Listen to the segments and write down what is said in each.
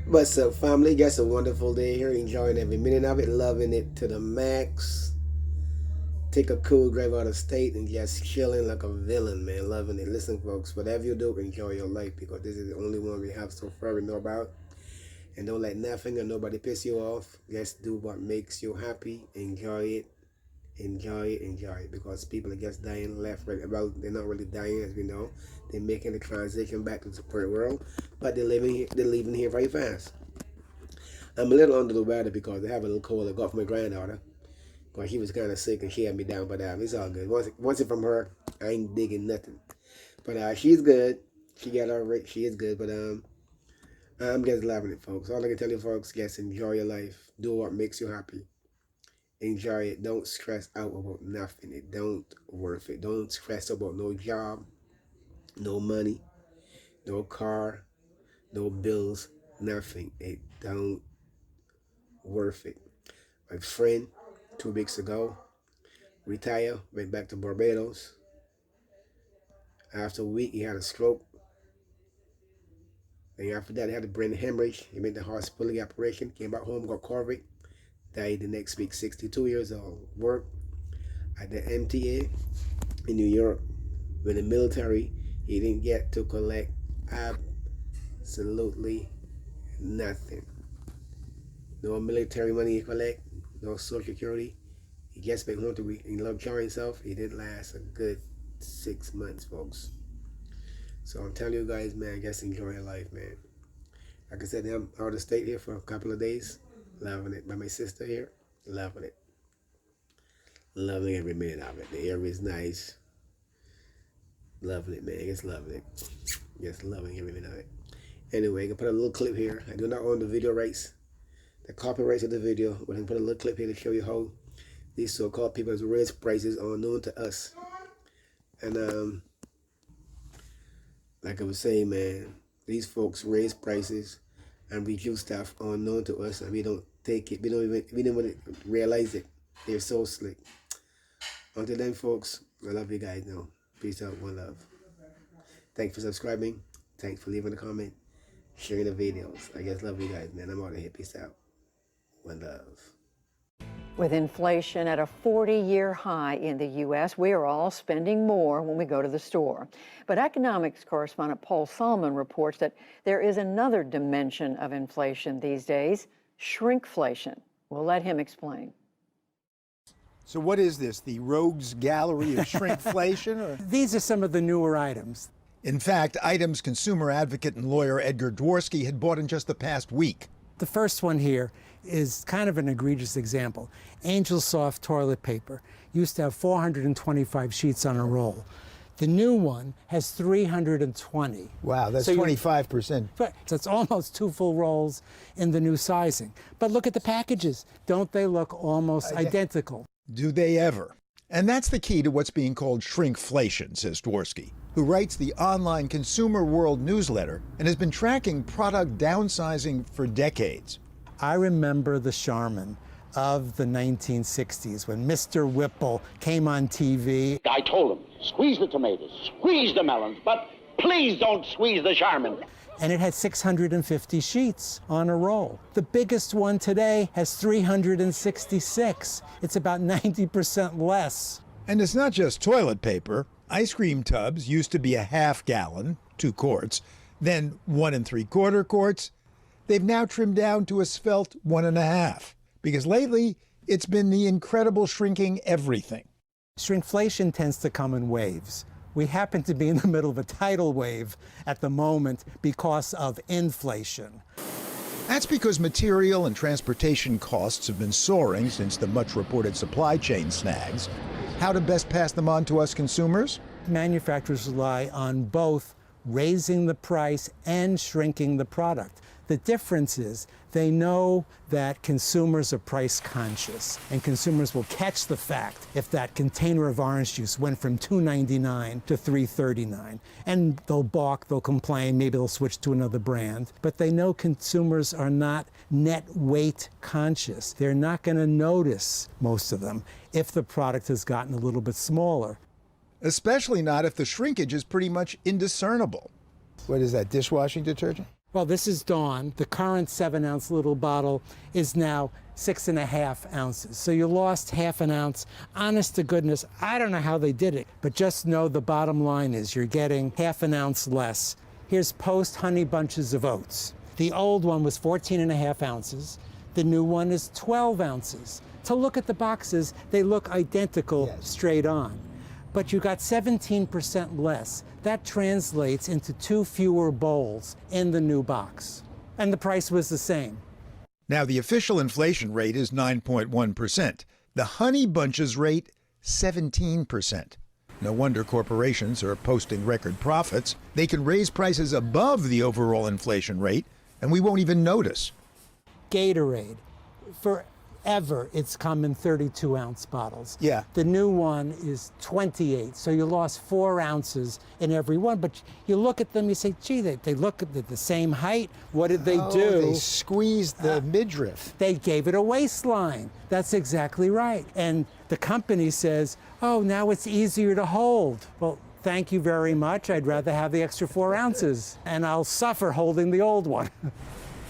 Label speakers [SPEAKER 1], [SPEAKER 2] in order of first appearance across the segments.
[SPEAKER 1] What's up, family? Guess a wonderful day here. Enjoying every minute of it, loving it to the max. Take a cool drive out of state and just chilling like a villain, man. Loving it. Listen, folks, whatever you do, enjoy your life because this is the only one we have so far we know about. And don't let nothing or nobody piss you off. Just do what makes you happy. Enjoy it. Enjoy it, enjoy it, because people are just dying left, right, about. They're not really dying, as we know. They're making the transition back to the spirit world, but they're leaving here very fast. I'm a little under the weather because I have a little cold. I got from my granddaughter, because she was kind of sick and she had me down, but it's all good. Once it from her, I ain't digging nothing. But she's good. She got all right. She is good, but I'm just loving it, folks. All I can tell you, folks, just enjoy your life. Do what makes you happy. Enjoy it. Don't stress out about nothing. It don't worth it. Don't stress about no job, no money, no car, no bills, nothing. It don't worth it. My friend, 2 weeks ago, retired, went back to Barbados. After a week, he had a stroke. And after that, he had a brain hemorrhage. He went to hospital, the operation, came back home, got COVID. Died the next week, 62 years old. Worked at the MTA in New York with the military. He didn't get to collect absolutely nothing. No military money to collect, no social security. He just went home to enjoy himself. He didn't last a good 6 months, folks. So I'm telling you guys, man, just enjoy your life, man. Like I said, I'm out of state here for a couple of days. Loving it. By my sister here, loving it. Loving every minute of it. The air is nice. Loving it, man. Just loving it. Just loving every minute of it. Anyway, I can put a little clip here. I do not own the video rights, the copyrights of the video, but I can put a little clip here to show you how these so-called people raise prices unknown to us. And like I was saying, man, these folks raise prices and reduce stuff unknown to us, and we don't take it. We don't even realize it. They're so slick. Until then, folks, I love you guys now. Peace out, one love. Thanks for subscribing. Thanks for leaving a comment, sharing the videos. I just love you guys, man. I'm out of here. Peace out. One love.
[SPEAKER 2] With inflation at a 40-year high in the U.S., we are all spending more when we go to the store. But economics correspondent Paul Solomon reports that there is another dimension of inflation these days, shrinkflation. We'll let him explain.
[SPEAKER 3] So what is this, the rogues gallery of shrinkflation? Or?
[SPEAKER 4] These are some of the newer items.
[SPEAKER 3] In fact, items consumer advocate and lawyer Edgar Dworsky had bought in just the past week.
[SPEAKER 4] The first one here is kind of an egregious example. Angel Soft toilet paper used to have 425 sheets on a roll. The new one has 320.
[SPEAKER 3] Wow, that's
[SPEAKER 4] So
[SPEAKER 3] 25%.
[SPEAKER 4] So it's almost 2 full rolls in the new sizing. But look at the packages. Don't they look almost identical?
[SPEAKER 3] Do they ever? And that's the key to what's being called shrinkflation, says Dworsky, who writes the online Consumer World newsletter and has been tracking product downsizing for decades.
[SPEAKER 4] I remember the Charmin of the 1960s when Mr. Whipple came on TV.
[SPEAKER 5] I told him, squeeze the tomatoes, squeeze the melons, but please don't squeeze the Charmin.
[SPEAKER 4] And it had 650 sheets on a roll. The biggest one today has 366. It's about 90% less.
[SPEAKER 3] And it's not just toilet paper. Ice cream tubs used to be a half gallon, 2 quarts, then 1 3/4 quarts. They've now trimmed down to a svelte 1.5, because lately it's been the incredible shrinking everything.
[SPEAKER 4] Shrinkflation tends to come in waves. We happen to be in the middle of a tidal wave at the moment because of inflation.
[SPEAKER 3] That's because material and transportation costs have been soaring since the much-reported supply chain snags. How to best pass them on to us consumers?
[SPEAKER 4] Manufacturers rely on both raising the price and shrinking the product. The difference is they know that consumers are price conscious, and consumers will catch the fact if that container of orange juice went from $2.99 to $3.39. And they'll balk, they'll complain, maybe they'll switch to another brand. But they know consumers are not net weight conscious. They're not going to notice, most of them, if the product has gotten a little bit smaller.
[SPEAKER 3] Especially not if the shrinkage is pretty much indiscernible. What is that, dishwashing detergent?
[SPEAKER 4] Well, this is Dawn. The current 7-ounce little bottle is now 6.5 ounces. So you lost half an ounce. Honest to goodness, I don't know how they did it, but just know the bottom line is you're getting half an ounce less. Here's Post Honey Bunches of Oats. The old one was 14.5 ounces. The new one is 12 ounces. To look at the boxes, they look identical straight on. But you got 17% less. That translates into 2 fewer bowls in the new box. And the price was the same.
[SPEAKER 3] Now, the official inflation rate is 9.1%. The Honey Bunches rate, 17%. No wonder corporations are posting record profits. They can raise prices above the overall inflation rate, and we won't even notice.
[SPEAKER 4] Gatorade, forever it's come in 32-ounce bottles.
[SPEAKER 3] Yeah.
[SPEAKER 4] The new one is 28, so you lost 4 ounces in every one. But you look at them, you say, gee, they look at the same height. What did they do?
[SPEAKER 3] They squeezed the midriff.
[SPEAKER 4] They gave it a waistline. That's exactly right. And the company says, oh, now it's easier to hold. Well, thank you very much. I'd rather have the extra 4 ounces, and I'll suffer holding the old one.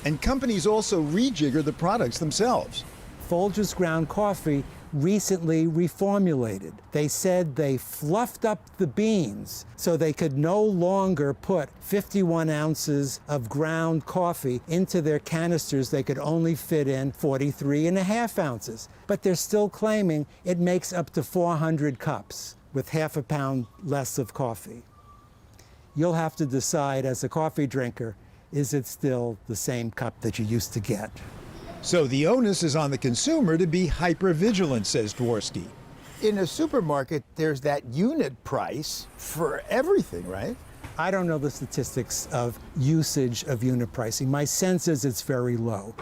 [SPEAKER 3] And companies also rejigger the products themselves.
[SPEAKER 4] Folgers ground coffee recently reformulated. They said they fluffed up the beans so they could no longer put 51 ounces of ground coffee into their canisters. They could only fit in 43.5 ounces. But they're still claiming it makes up to 400 cups with half a pound less of coffee. You'll have to decide as a coffee drinker, is it still the same cup that you used to get?
[SPEAKER 3] So the onus is on the consumer to be hyper-vigilant, says Dworsky. In a supermarket, there's that unit price for everything, right?
[SPEAKER 4] I don't know the statistics of usage of unit pricing. My sense is it's very low.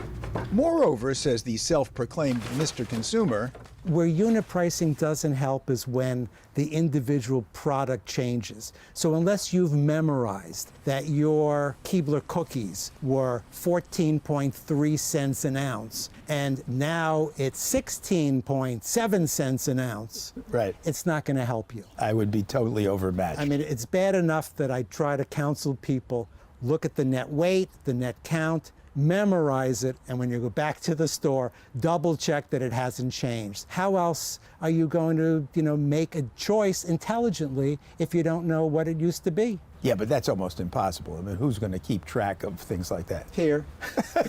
[SPEAKER 3] Moreover, says the self-proclaimed Mr. Consumer,
[SPEAKER 4] Where unit pricing doesn't help is when the individual product changes. So unless you've memorized that your Keebler cookies were 14.3 cents an ounce and now it's 16.7 cents an ounce,
[SPEAKER 3] right,
[SPEAKER 4] it's not going to help you.
[SPEAKER 3] I would be totally overmatched.
[SPEAKER 4] I mean, it's bad enough that I try to counsel people, look at the net weight, the net count, memorize it, and when you go back to the store, double check that it hasn't changed. How else are you going to, make a choice intelligently if you don't know what it used to be?
[SPEAKER 3] Yeah, but that's almost impossible. I mean, who's going to keep track of things like that?
[SPEAKER 4] Here.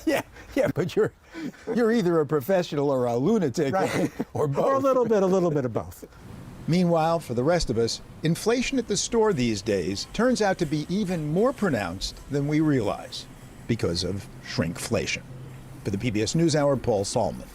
[SPEAKER 3] yeah, but you're either a professional or a lunatic,
[SPEAKER 4] Right.
[SPEAKER 3] or both.
[SPEAKER 4] Or a little bit of both.
[SPEAKER 3] Meanwhile, for the rest of us, inflation at the store these days turns out to be even more pronounced than we realize because of shrinkflation. For the PBS NewsHour, Paul Salman.